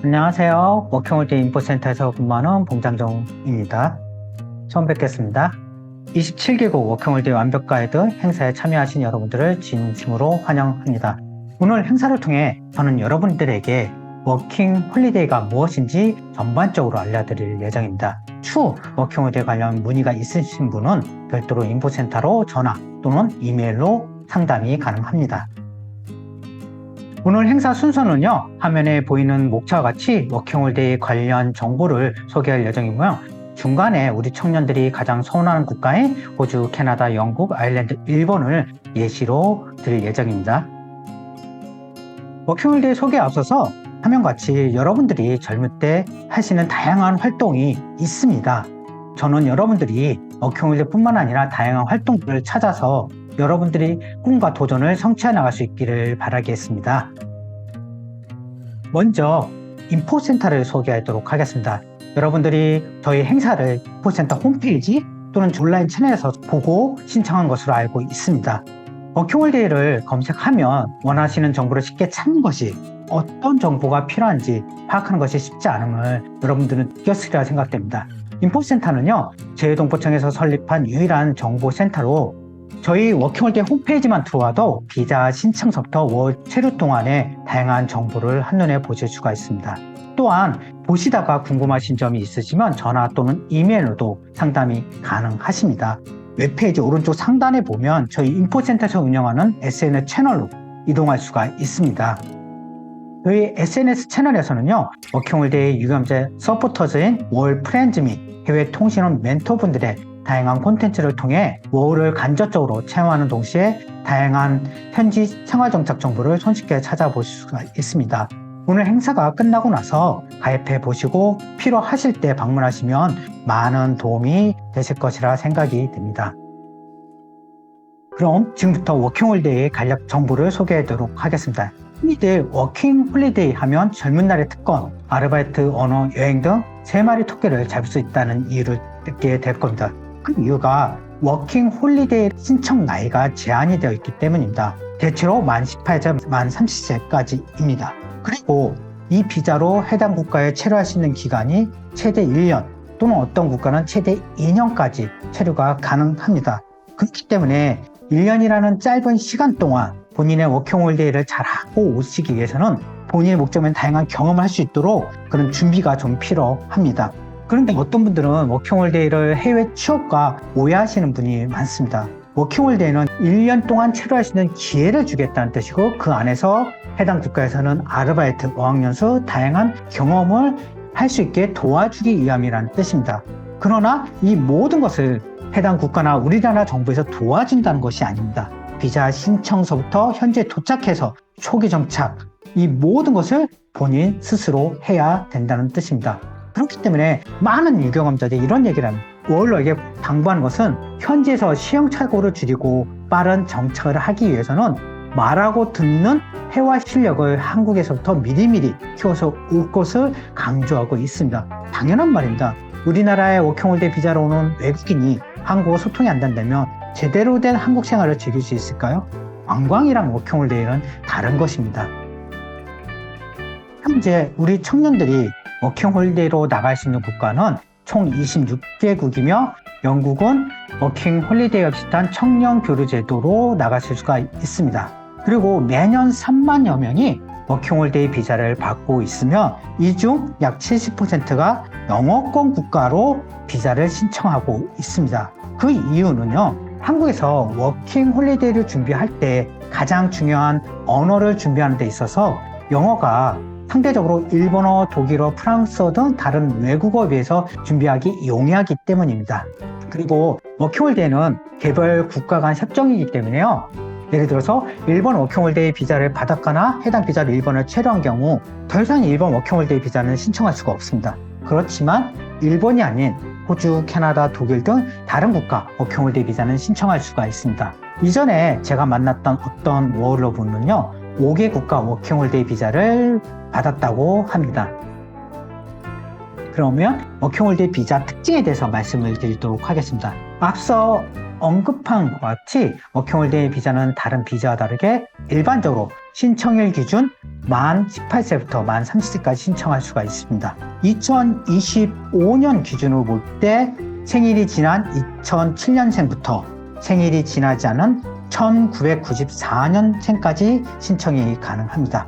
안녕하세요. 워킹홀리데이 인포센터에서 근무하는 봉장정입니다. 처음 뵙겠습니다. 27개국 워킹홀리데이 완벽 가이드 행사에 참여하신 여러분들을 진심으로 환영합니다. 오늘 행사를 통해 저는 여러분들에게 워킹홀리데이가 무엇인지 전반적으로 알려드릴 예정입니다. 추후 워킹홀리데이 관련 문의가 있으신 분은 별도로 인포센터로 전화 또는 이메일로 상담이 가능합니다. 오늘 행사 순서는요, 화면에 보이는 목차와 같이 워킹홀리데이 관련 정보를 소개할 예정이고요. 중간에 우리 청년들이 가장 선호하는 국가인 호주, 캐나다, 영국, 아일랜드, 일본을 예시로 드릴 예정입니다. 워킹홀리데이 소개에 앞서서 화면같이 여러분들이 젊을 때 하시는 다양한 활동이 있습니다. 저는 여러분들이 워킹홀리데이 뿐만 아니라 다양한 활동들을 찾아서 여러분들이 꿈과 도전을 성취해 나갈 수 있기를 바라겠습니다. 먼저 인포센터를 소개하도록 하겠습니다. 여러분들이 저희 행사를 인포센터 홈페이지 또는 온라인 채널에서 보고 신청한 것으로 알고 있습니다. 워킹홀리데이를 검색하면 원하시는 정보를 쉽게 찾는 것이, 어떤 정보가 필요한지 파악하는 것이 쉽지 않음을 여러분들은 느꼈으리라 생각됩니다. 인포센터는요, 재외동포청에서 설립한 유일한 정보센터로 저희 워킹홀리데이 홈페이지만 들어와도 비자 신청서부터 월 체류 동안의 다양한 정보를 한눈에 보실 수가 있습니다. 또한 보시다가 궁금하신 점이 있으시면 전화 또는 이메일로도 상담이 가능하십니다. 웹페이지 오른쪽 상단에 보면 저희 인포센터에서 운영하는 SNS 채널로 이동할 수가 있습니다. 저희 SNS 채널에서는요, 워킹홀리데이 유경험자 서포터즈인 월 프렌즈 및 해외 통신원 멘토분들의 다양한 콘텐츠를 통해 워홀을 간접적으로 체험하는 동시에 다양한 현지 생활정착 정보를 손쉽게 찾아보실 수가 있습니다. 오늘 행사가 끝나고 나서 가입해 보시고 필요하실 때 방문하시면 많은 도움이 되실 것이라 생각이 듭니다. 그럼 지금부터 워킹홀리데이의 간략 정보를 소개하도록 하겠습니다. 흔히들 워킹홀리데이 하면 젊은 날의 특권, 아르바이트, 언어, 여행 등 3마리 토끼를 잡을 수 있다는 이유를 듣게 될 겁니다. 그 이유가 워킹홀리데이 신청 나이가 제한이 되어 있기 때문입니다. 대체로 만 18세, 만 30세까지입니다. 그리고 이 비자로 해당 국가에 체류할 수 있는 기간이 최대 1년 또는 어떤 국가는 최대 2년까지 체류가 가능합니다. 그렇기 때문에 1년이라는 짧은 시간 동안 본인의 워킹홀리데이를 잘하고 오시기 위해서는 본인의 목적인 다양한 경험을 할 수 있도록 그런 준비가 좀 필요합니다. 그런데 어떤 분들은 워킹홀리데이를 해외 취업과 오해하시는 분이 많습니다. 워킹홀리데이는 1년 동안 체류할 수 있는 기회를 주겠다는 뜻이고, 그 안에서 해당 국가에서는 아르바이트, 어학연수, 다양한 경험을 할 수 있게 도와주기 위함이라는 뜻입니다. 그러나 이 모든 것을 해당 국가나 우리나라 정부에서 도와준다는 것이 아닙니다. 비자 신청서부터 현재 도착해서 초기 정착, 이 모든 것을 본인 스스로 해야 된다는 뜻입니다. 그렇기 때문에 많은 유경험자들이 이런 얘기를 합니다. 워홀러에게 당부하는 것은 현지에서 시행착오를 줄이고 빠른 정착을 하기 위해서는 말하고 듣는 회화 실력을 한국에서부터 미리미리 키워서 올 것을 강조하고 있습니다. 당연한 말입니다. 우리나라에 워킹홀리데이 비자로 오는 외국인이 한국어 소통이 안 된다면 제대로 된 한국 생활을 즐길 수 있을까요? 관광이랑 워킹홀리데이는 다른 것입니다. 현재 우리 청년들이 워킹홀리데이로 나갈 수 있는 국가는 총 26개국이며 영국은 워킹홀리데이와 비슷한 청년교류 제도로 나가실 수가 있습니다. 그리고 매년 3만여 명이 워킹홀리데이 비자를 받고 있으며 이 중 약 70%가 영어권 국가로 비자를 신청하고 있습니다. 그 이유는요, 한국에서 워킹홀리데이를 준비할 때 가장 중요한 언어를 준비하는 데 있어서 영어가 상대적으로 일본어, 독일어, 프랑스어 등 다른 외국어에 비해서 준비하기 용이하기 때문입니다. 그리고 워킹홀리데이는 개별 국가 간 협정이기 때문에요. 예를 들어서 일본 워킹홀리데이 비자를 받았거나 해당 비자를 일본에 체류한 경우 더 이상 일본 워킹홀리데이 비자는 신청할 수가 없습니다. 그렇지만 일본이 아닌 호주, 캐나다, 독일 등 다른 국가 워킹홀리데이 비자는 신청할 수가 있습니다. 이전에 제가 만났던 어떤 워홀러 분은요, 5개 국가 워킹홀리데이 비자를 받았다고 합니다. 그러면 워킹홀리데이 비자 특징에 대해서 말씀을 드리도록 하겠습니다. 앞서 언급한 것 같이 워킹홀리데이 비자는 다른 비자와 다르게 일반적으로 신청일 기준 만 18세부터 만 30세까지 신청할 수가 있습니다. 2025년 기준으로 볼 때 생일이 지난 2007년생부터 생일이 지나지 않은 1994년생까지 신청이 가능합니다.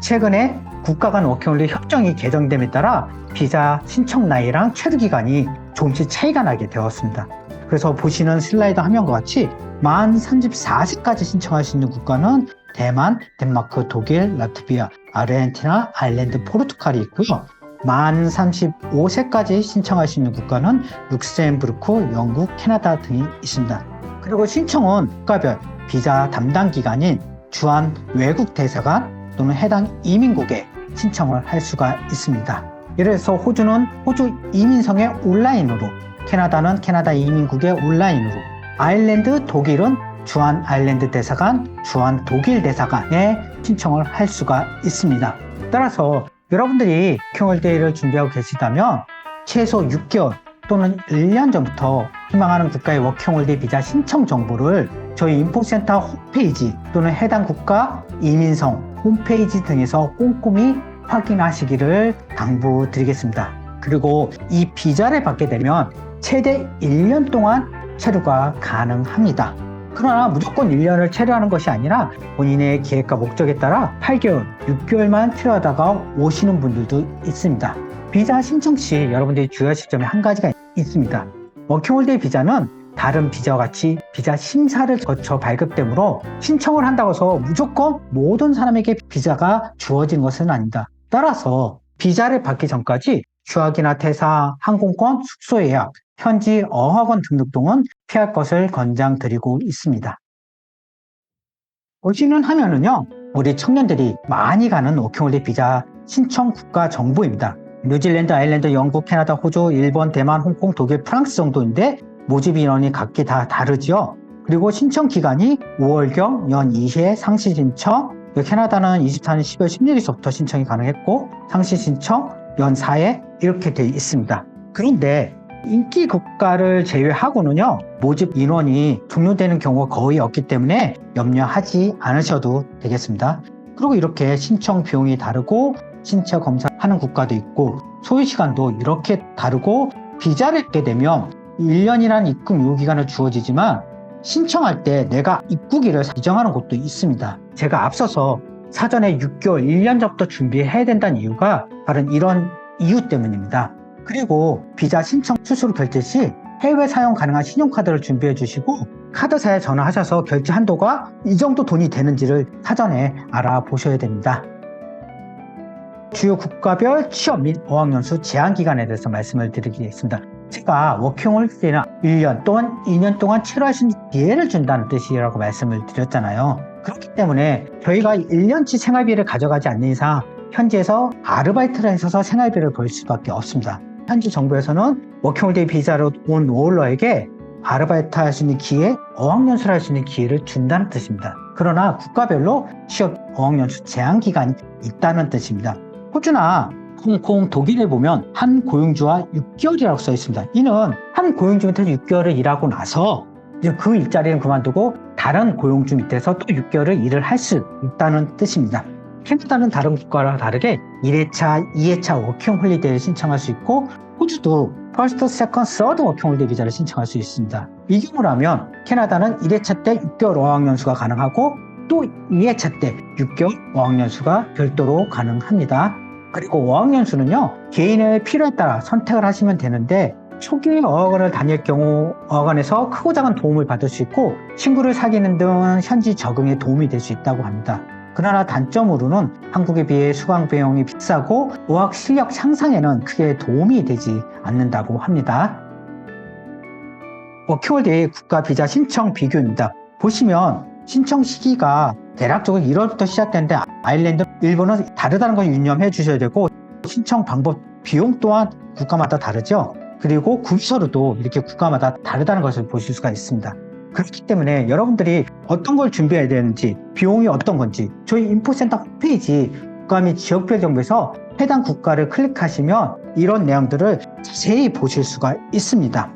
최근에 국가 간 워킹홀리데이 협정이 개정됨에 따라 비자 신청 나이랑 체류 기간이 조금씩 차이가 나게 되었습니다. 그래서 보시는 슬라이드 화면과 같이 만 34세까지 신청할 수 있는 국가는 대만, 덴마크, 독일, 라트비아, 아르헨티나, 아일랜드, 포르투갈이 있고요. 만 35세까지 신청할 수 있는 국가는 룩셈부르크, 영국, 캐나다 등이 있습니다. 그리고 신청은 국가별 비자 담당 기관인 주한 외국 대사관 또는 해당 이민국에 신청을 할 수가 있습니다. 예를 들어서 호주는 호주 이민성의 온라인으로, 캐나다는 캐나다 이민국의 온라인으로, 아일랜드, 독일은 주한 아일랜드 대사관, 주한 독일 대사관에 신청을 할 수가 있습니다. 따라서 여러분들이 워킹홀리데이를 준비하고 계시다면 최소 6개월 또는 1년 전부터 희망하는 국가의 워킹홀리데이 비자 신청 정보를 저희 인포센터 홈페이지 또는 해당 국가 이민성 홈페이지 등에서 꼼꼼히 확인하시기를 당부드리겠습니다. 그리고 이 비자를 받게 되면 최대 1년 동안 체류가 가능합니다. 그러나 무조건 1년을 체류하는 것이 아니라 본인의 계획과 목적에 따라 8개월, 6개월만 체류하다가 오시는 분들도 있습니다. 비자 신청 시 여러분들이 주의하실 점이 한 가지가 있습니다. 워킹홀리데이 비자는 다른 비자와 같이 비자 심사를 거쳐 발급되므로 신청을 한다고 해서 무조건 모든 사람에게 비자가 주어지는 것은 아닙니다. 따라서 비자를 받기 전까지 휴학이나 퇴사, 항공권, 숙소 예약, 현지 어학원 등록 등은 피할 것을 권장드리고 있습니다. 보시는 화면은요, 우리 청년들이 많이 가는 워킹홀리데이 비자 신청 국가 정보입니다. 뉴질랜드, 아일랜드, 영국, 캐나다, 호주, 일본, 대만, 홍콩, 독일, 프랑스 정도인데 모집 인원이 각기 다 다르죠. 그리고 신청 기간이 5월경 연 2회 상시 신청, 캐나다는 24년 12월 16일서부터 신청이 가능했고 상시 신청 연 4회 이렇게 되어 있습니다. 그런데 인기 국가를 제외하고는요, 모집 인원이 종료되는 경우가 거의 없기 때문에 염려하지 않으셔도 되겠습니다. 그리고 이렇게 신청 비용이 다르고 신체 검사하는 국가도 있고 소요 시간도 이렇게 다르고 비자를 받게 되면 1년이라는 입국 요구기간을 주어지지만 신청할 때 내가 입국일을 지정하는 곳도 있습니다. 제가 앞서서 사전에 6개월, 1년 전부터 준비해야 된다는 이유가 바로 이런 이유 때문입니다. 그리고 비자 신청 수수료 결제 시 해외 사용 가능한 신용카드를 준비해 주시고 카드사에 전화하셔서 결제 한도가 이 정도 돈이 되는지를 사전에 알아보셔야 됩니다. 주요 국가별 취업 및 어학연수 제한기간에 대해서 말씀을 드리겠습니다. 제가 워킹홀리데이는 1년 또는 2년 동안 체류할 수 있는 기회를 준다는 뜻이라고 말씀을 드렸잖아요. 그렇기 때문에 저희가 1년치 생활비를 가져가지 않는 이상 현지에서 아르바이트를 해서 생활비를 벌 수밖에 없습니다. 현지 정부에서는 워킹홀리데이 비자로 온 워홀러에게 아르바이트 할 수 있는 기회, 어학연수를 할 수 있는 기회를 준다는 뜻입니다. 그러나 국가별로 취업 어학연수 제한기간이 있다는 뜻입니다. 호주나 홍콩, 독일에 보면 한 고용주와 6개월이라고 써 있습니다. 이는 한 고용주 밑에서 6개월을 일하고 나서 이제 그 일자리는 그만두고 다른 고용주 밑에서 또 6개월을 일을 할 수 있다는 뜻입니다. 캐나다는 다른 국가와 다르게 1회차, 2회차 워킹홀리데이를 신청할 수 있고 호주도 퍼스트, 세컨드, 서드 워킹홀리데이 비자를 신청할 수 있습니다. 이 경우라면 캐나다는 1회차 때 6개월 어학연수가 가능하고 또 2회차 때 6개월 어학연수가 별도로 가능합니다. 그리고 어학연수는요, 개인의 필요에 따라 선택을 하시면 되는데 초기에 어학원을 다닐 경우 어학원에서 크고 작은 도움을 받을 수 있고 친구를 사귀는 등 현지 적응에 도움이 될 수 있다고 합니다. 그러나 단점으로는 한국에 비해 수강 비용이 비싸고 어학 실력 향상에는 크게 도움이 되지 않는다고 합니다. 워킹홀리데이 국가 비자 신청 비교입니다. 보시면 신청 시기가 대략적으로 1월부터 시작되는데 아일랜드, 일본은 다르다는 걸 유념해 주셔야 되고 신청 방법, 비용 또한 국가마다 다르죠. 그리고 구비서류도 이렇게 국가마다 다르다는 것을 보실 수가 있습니다. 그렇기 때문에 여러분들이 어떤 걸 준비해야 되는지, 비용이 어떤 건지 저희 인포센터 홈페이지 국가 및 지역별 정보에서 해당 국가를 클릭하시면 이런 내용들을 자세히 보실 수가 있습니다.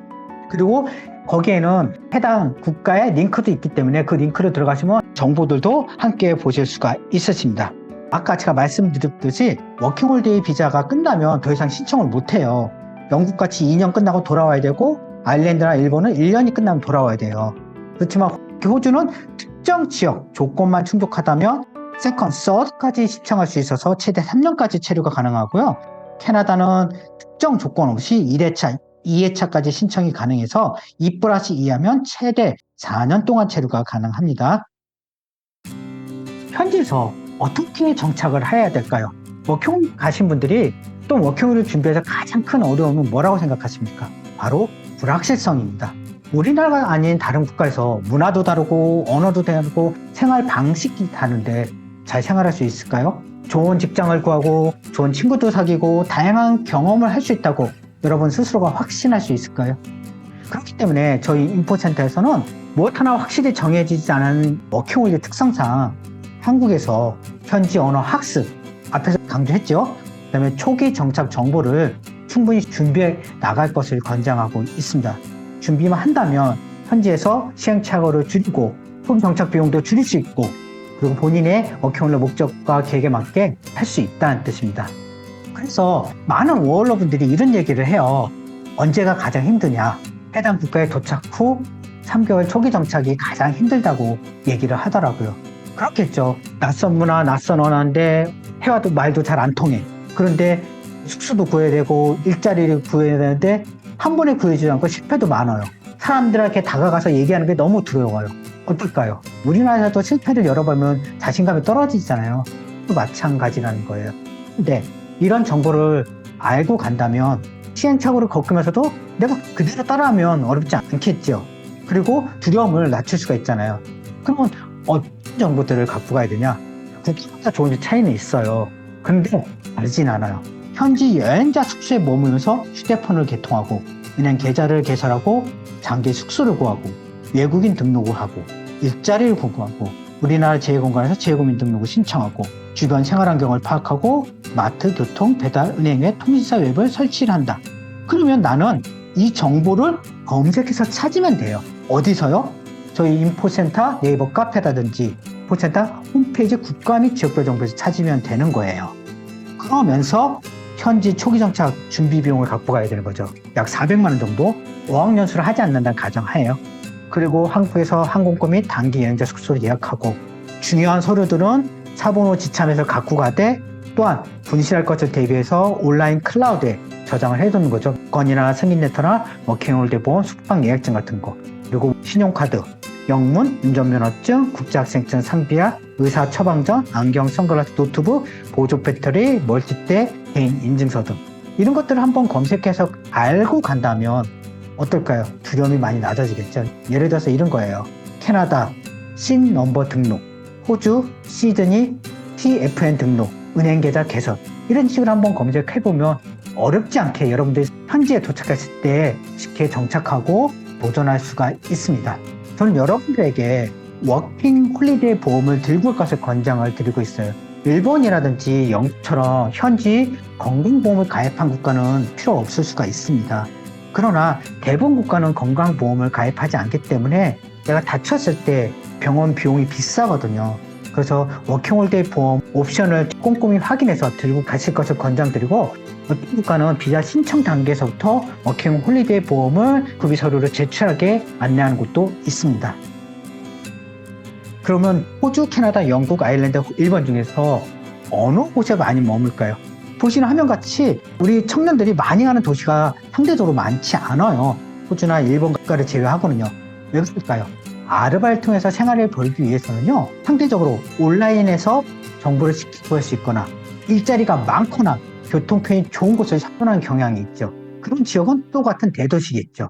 그리고 거기에는 해당 국가의 링크도 있기 때문에 그 링크를 들어가시면 정보들도 함께 보실 수가 있으십니다. 아까 제가 말씀드렸듯이 워킹홀리데이 비자가 끝나면 더 이상 신청을 못해요. 영국같이 2년 끝나고 돌아와야 되고 아일랜드나 일본은 1년이 끝나면 돌아와야 돼요. 그렇지만 호주는 특정 지역 조건만 충족하다면 세컨드, 서드까지 신청할 수 있어서 최대 3년까지 체류가 가능하고요. 캐나다는 특정 조건 없이 1회차, 2회차까지 신청이 가능해서 2+2하면 최대 4년 동안 체류가 가능합니다. 현지에서 어떻게 정착을 해야 될까요? 워킹 가신 분들이 또 워킹을 준비해서 가장 큰 어려움은 뭐라고 생각하십니까? 바로 불확실성입니다. 우리나라가 아닌 다른 국가에서 문화도 다르고 언어도 다르고 생활 방식이 다른데 잘 생활할 수 있을까요? 좋은 직장을 구하고 좋은 친구도 사귀고 다양한 경험을 할 수 있다고 여러분 스스로가 확신할 수 있을까요? 그렇기 때문에 저희 인포센터에서는 무엇 하나 확실히 정해지지 않은 워킹홀리데이 특성상 한국에서 현지 언어 학습, 앞에서 강조했죠. 그 다음에 초기 정착 정보를 충분히 준비해 나갈 것을 권장하고 있습니다. 준비만 한다면 현지에서 시행착오를 줄이고 초기 정착 비용도 줄일 수 있고 그리고 본인의 워킹홀리데이 목적과 계획에 맞게 할 수 있다는 뜻입니다. 그래서 많은 워홀러분들이 이런 얘기를 해요. 언제가 가장 힘드냐? 해당 국가에 도착 후 3개월 초기 정착이 가장 힘들다고 얘기를 하더라고요. 그렇겠죠. 낯선 문화, 낯선 언어인데 해와도 말도 잘 안 통해. 그런데 숙소도 구해야 되고 일자리를 구해야 되는데 한 번에 구해주지 않고 실패도 많아요. 사람들에게 다가가서 얘기하는 게 너무 두려워요. 어떨까요? 우리나라에서도 실패를 여러 번 하면 자신감이 떨어지잖아요. 또 마찬가지라는 거예요. 근데 이런 정보를 알고 간다면 시행착오를 겪으면서도 내가 그대로 따라하면 어렵지 않겠죠. 그리고 두려움을 낮출 수가 있잖아요. 그러면 어떤 정보들을 갖고 가야 되냐? 국가마다 조금씩 차이는 있어요. 그런데 다르진 않아요. 현지 여행자 숙소에 머물면서 휴대폰을 개통하고 은행 계좌를 개설하고 장기 숙소를 구하고 외국인 등록을 하고 일자리를 구하고 우리나라 재외공간에서 재외국민 등록을 신청하고 주변 생활환경을 파악하고 마트, 교통, 배달, 은행의 통신사 웹을 설치를 한다. 그러면 나는 이 정보를 검색해서 찾으면 돼요. 어디서요? 저희 인포센터 네이버 카페라든지 인포센터 홈페이지 국가 및 지역별 정보에서 찾으면 되는 거예요. 그러면서 현지 초기 정착 준비 비용을 갖고 가야 되는 거죠. 약 400만 원 정도 어학연수를 하지 않는다는 가정하에요. 그리고 한국에서 항공권 및 단기 여행자 숙소를 예약하고 중요한 서류들은 사본호 지참해서 갖고 가되 또한 분실할 것을 대비해서 온라인 클라우드에 저장을 해두는 거죠. 건이나 승인 레터나 워킹홀리데이 보험, 숙박 예약증 같은 거. 그리고 신용카드, 영문, 운전면허증, 국제학생증, 상비약, 의사 처방전, 안경, 선글라스, 노트북, 보조 배터리, 멀티대, 개인 인증서 등 이런 것들을 한번 검색해서 알고 간다면 어떨까요? 두려움이 많이 낮아지겠죠. 예를 들어서 이런 거예요. 캐나다 신 넘버 등록, 호주 시드니 TFN 등록, 은행 계좌 개설 이런 식으로 한번 검색해보면 어렵지 않게 여러분들이 현지에 도착했을 때 쉽게 정착하고 도전할 수가 있습니다. 저는 여러분들에게 워킹 홀리데이 보험을 들고 올 것을 권장을 드리고 있어요. 일본이라든지 영국처럼 현지 건강보험을 가입한 국가는 필요 없을 수가 있습니다. 그러나 대부분 국가는 건강보험을 가입하지 않기 때문에 내가 다쳤을 때 병원 비용이 비싸거든요. 그래서 워킹홀리데이 보험 옵션을 꼼꼼히 확인해서 들고 가실 것을 권장드리고 어떤 국가는 비자 신청 단계에서부터 워킹홀리데이 보험을 구비 서류를 제출하게 안내하는 곳도 있습니다. 그러면 호주, 캐나다, 영국, 아일랜드, 일본 중에서 어느 곳에 많이 머물까요? 보시는 화면같이 우리 청년들이 많이 가는 도시가 상대적으로 많지 않아요. 호주나 일본 국가를 제외하고는요. 왜 그럴까요? 아르바이트를 통해서 생활을 벌기 위해서는요. 상대적으로 온라인에서 정보를 쉽게 구할 수 있거나 일자리가 많거나 교통편이 좋은 곳을 선호하는 경향이 있죠. 그런 지역은 또 같은 대도시겠죠.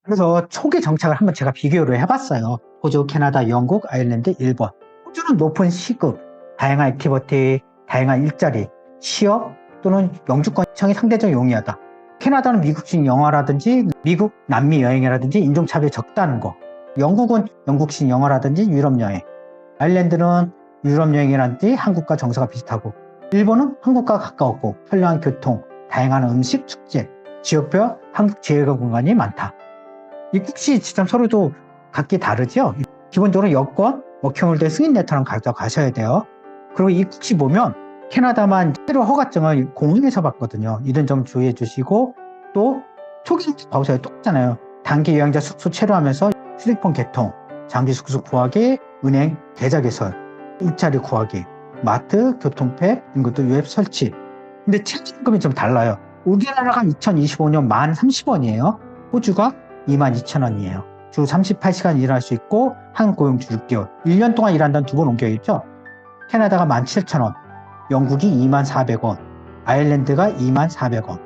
그래서 초기 정착을 한번 제가 비교를 해봤어요. 호주, 캐나다, 영국, 아일랜드, 일본. 호주는 높은 시급, 다양한 액티비티, 다양한 일자리, 취업 또는 영주권 신청이 상대적으로 용이하다. 캐나다는 미국식 영어라든지 미국 남미 여행이라든지 인종차별이 적다는 거. 영국은 영국식 영어라든지 유럽 여행. 아일랜드는 유럽 여행이라든지 한국과 정서가 비슷하고 일본은 한국과 가까웠고 편리한 교통, 다양한 음식, 축제, 지역별 한국 제외가 공간이 많다. 입국 시 지점 서류도 각기 다르죠. 기본적으로 여권, 워킹홀리데이 승인 레터랑 가져가셔야 돼요. 그리고 입국시 보면 캐나다만 새로 허가증을 공항에서 받거든요. 이런 점 주의해 주시고, 또 초기 봐보세요. 똑같잖아요. 단기 여행자 숙소 체류하면서 휴대폰 개통, 장기 숙소 구하기, 은행 계좌 개설, 일자리 구하기, 마트, 교통패 이런 것도 웹 설치. 근데 체증금이 좀 달라요. 우리나라가 2025년 만 30원이에요. 호주가 22,000원이에요. 주 38시간 일할 수 있고 한국고용주 6개월. 1년 동안 일한다는 2번 옮겨야겠죠. 캐나다가 17,000원, 영국이 24,000원, 아일랜드가 24,000원,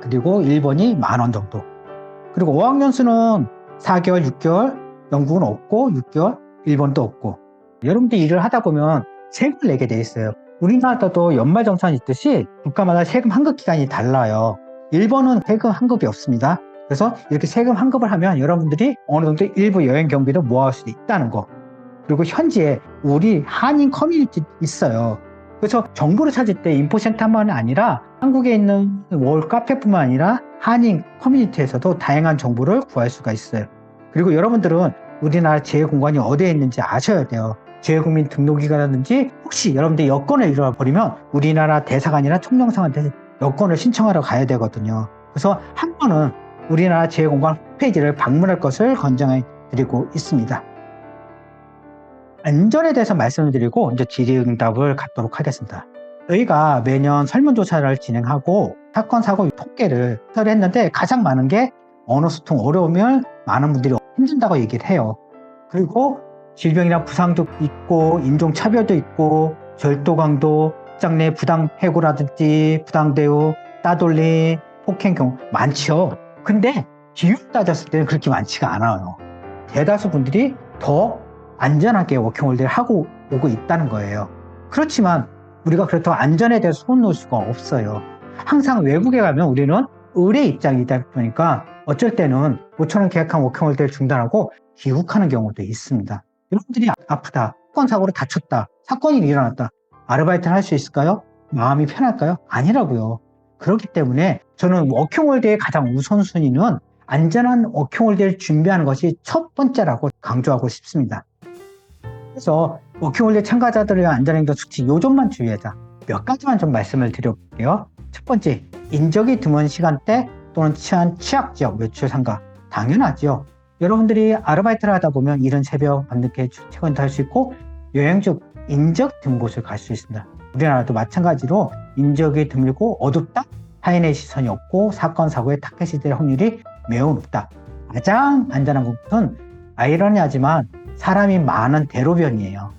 그리고 일본이 10,000원 정도. 그리고 어학연수는 4개월, 6개월, 영국은 없고 6개월, 일본도 없고. 여러분들이 일을 하다 보면 세금을 내게 돼 있어요. 우리나라도 연말정산이 있듯이 국가마다 세금 환급 기간이 달라요. 일본은 세금 환급이 없습니다. 그래서 이렇게 세금 환급을 하면 여러분들이 어느 정도 일부 여행 경비를 모아올 수 있다는 거. 그리고 현지에 우리 한인 커뮤니티 있어요. 그래서 정보를 찾을 때 인포센터만 아니라 한국에 있는 월 카페뿐만 아니라 한인 커뮤니티에서도 다양한 정보를 구할 수가 있어요. 그리고 여러분들은 우리나라 재외공관이 어디에 있는지 아셔야 돼요. 재외국민 등록기관이라든지 혹시 여러분들이 여권을 잃어버리면 우리나라 대사관이나 총영사관한테 여권을 신청하러 가야 되거든요. 그래서 한 번은 우리나라 재외공관 홈페이지를 방문할 것을 권장해 드리고 있습니다. 안전에 대해서 말씀을 드리고 이제 질의응답을 갖도록 하겠습니다. 저희가 매년 설문조사를 진행하고 사건, 사고 통계를 처리했는데 가장 많은 게 언어소통 어려우면 많은 분들이 힘든다고 얘기를 해요. 그리고 질병이나 부상도 있고 인종차별도 있고 절도 강도, 직장 내 부당 해고라든지 부당대우, 따돌림, 폭행 경우 많죠. 근데 비율 따졌을 때는 그렇게 많지가 않아요. 대다수 분들이 더 안전하게 워킹홀리데이를 하고 오고 있다는 거예요. 그렇지만 우리가 그렇다고 안전에 대해서 손 놓을 수가 없어요. 항상 외국에 가면 우리는 의뢰 입장이다 보니까 어쩔 때는 모처럼 계약한 워킹홀리데이를 중단하고 귀국하는 경우도 있습니다. 여러분들이 아프다, 사건 사고로 다쳤다, 사건이 일어났다, 아르바이트를 할 수 있을까요? 마음이 편할까요? 아니라고요. 그렇기 때문에 저는 워킹홀리데이의 가장 우선순위는 안전한 워킹홀리데이를 준비하는 것이 첫 번째라고 강조하고 싶습니다. 그래서 워킹홀리데이 참가자들의 안전행동 수칙 요 점만 주의하자. 몇 가지만 좀 말씀을 드려볼게요. 첫 번째, 인적이 드문 시간대 또는 취약지역 외출 삼가. 당연하죠. 여러분들이 아르바이트를 하다 보면 이른 새벽 밤늦게 출퇴근도 할 수 있고 여행 중 인적 드문 곳을 갈 수 있습니다. 우리나라도 마찬가지로 인적이 드물고 어둡다, 타인의 시선이 없고 사건 사고의 타겟이 될 확률이 매우 높다. 가장 안전한 곳은 아이러니하지만 사람이 많은 대로변이에요.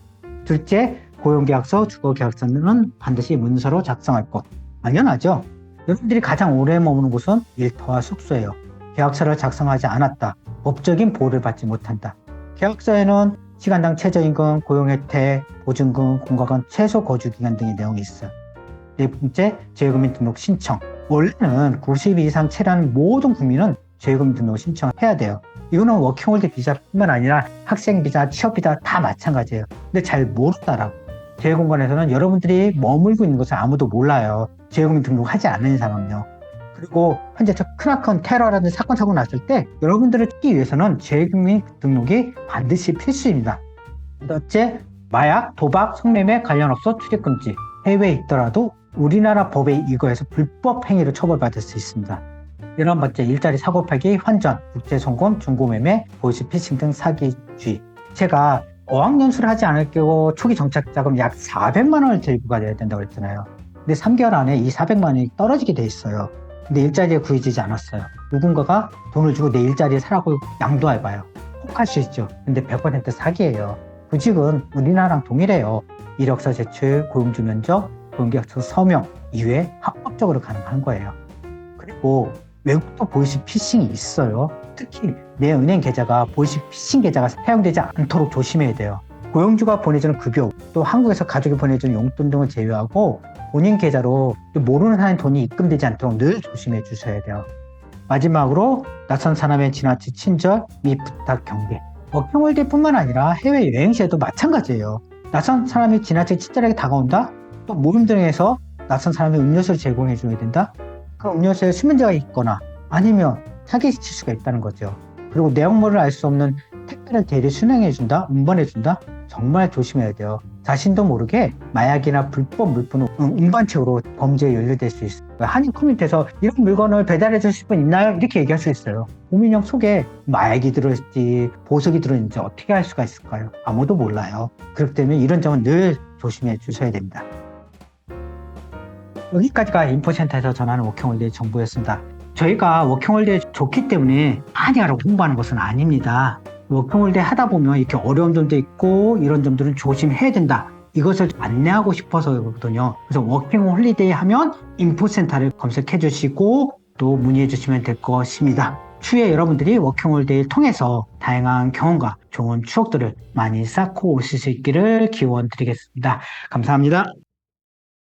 둘째, 고용계약서, 주거계약서는 반드시 문서로 작성할 것. 당연하죠. 여러분들이 가장 오래 머무는 곳은 일터와 숙소예요. 계약서를 작성하지 않았다. 법적인 보호를 받지 못한다. 계약서에는 시간당 최저임금, 고용혜택, 보증금, 공과금, 최소 거주기간 등의 내용이 있어요. 네 번째, 재외국민 등록 신청. 원래는 90일 이상 채라는 모든 국민은 재외국민 등록 신청해야 돼요. 이거는 워킹홀리데이 비자뿐만 아니라 학생 비자, 취업 비자 다 마찬가지예요. 근데 잘 모르더라고. 재외공관에서는 여러분들이 머물고 있는 것을 아무도 몰라요. 재외국민 등록하지 않는 사람은요. 그리고 현재 크나큰 테러라든지 사건 사고 났을 때 여러분들을 찾기 위해서는 재외국민 등록이 반드시 필수입니다. 첫째, 마약, 도박, 성매매, 관련업소 출입금지. 해외에 있더라도 우리나라 법에 의거해서 불법 행위로 처벌받을 수 있습니다. 11번째, 일자리 사고 팔기, 환전, 국제송금, 중고매매, 보이스피싱 등 사기주의. 제가 어학연수를 하지 않을 경우 초기 정착자금 약 400만 원을 들고 가야 된다고 했잖아요. 근데 3개월 안에 이 400만 원이 떨어지게 돼 있어요. 근데 일자리에 구해지지 않았어요. 누군가가 돈을 주고 내 일자리에 사라고 양도해봐요. 혹할 수 있죠. 근데 100% 사기예요. 구직은 우리나라랑 동일해요. 이력서 제출, 고용주 면접, 고용계약서 서명 이외에 합법적으로 가능한 거예요. 그리고 외국도 보이스피싱이 있어요. 특히 내 은행 계좌가 보이스피싱 계좌가 사용되지 않도록 조심해야 돼요. 고용주가 보내주는 급여, 또 한국에서 가족이 보내주는 용돈 등을 제외하고 본인 계좌로 모르는 사람의 돈이 입금되지 않도록 늘 조심해 주셔야 돼요. 마지막으로 낯선 사람의 지나친 친절 및 부탁 경계. 워킹홀리데이뿐만 아니라 해외 여행 시에도 마찬가지예요. 낯선 사람이 지나치게 친절하게 다가온다? 또 모임 등에서 낯선 사람이 음료수를 제공해 줘야 된다? 그 음료수에 수면제가 있거나 아니면 사기칠 수가 있다는 거죠. 그리고 내용물을 알 수 없는 택배를 대리 순행해준다, 운반해준다. 정말 조심해야 돼요. 자신도 모르게 마약이나 불법 물품 운반책으로 범죄에 연루될 수 있어요. 한인 커뮤니티에서 이런 물건을 배달해 주실 분 있나요? 이렇게 얘기할 수 있어요. 고민형 속에 마약이 들어있지, 보석이 들어있는지 어떻게 알 수가 있을까요? 아무도 몰라요. 그렇기 때문에 이런 점은 늘 조심해 주셔야 됩니다. 여기까지가 인포센터에서 전하는 워킹홀리데이 정보였습니다. 저희가 워킹홀리데이 좋기 때문에 많이 알아 홍보하는 것은 아닙니다. 워킹홀리데이 하다 보면 이렇게 어려운 점도 있고 이런 점들은 조심해야 된다. 이것을 안내하고 싶어서거든요. 그래서 워킹홀리데이 하면 인포센터를 검색해 주시고 또 문의해 주시면 될 것입니다. 추후에 여러분들이 워킹홀리데이를 통해서 다양한 경험과 좋은 추억들을 많이 쌓고 오실 수 있기를 기원 드리겠습니다. 감사합니다.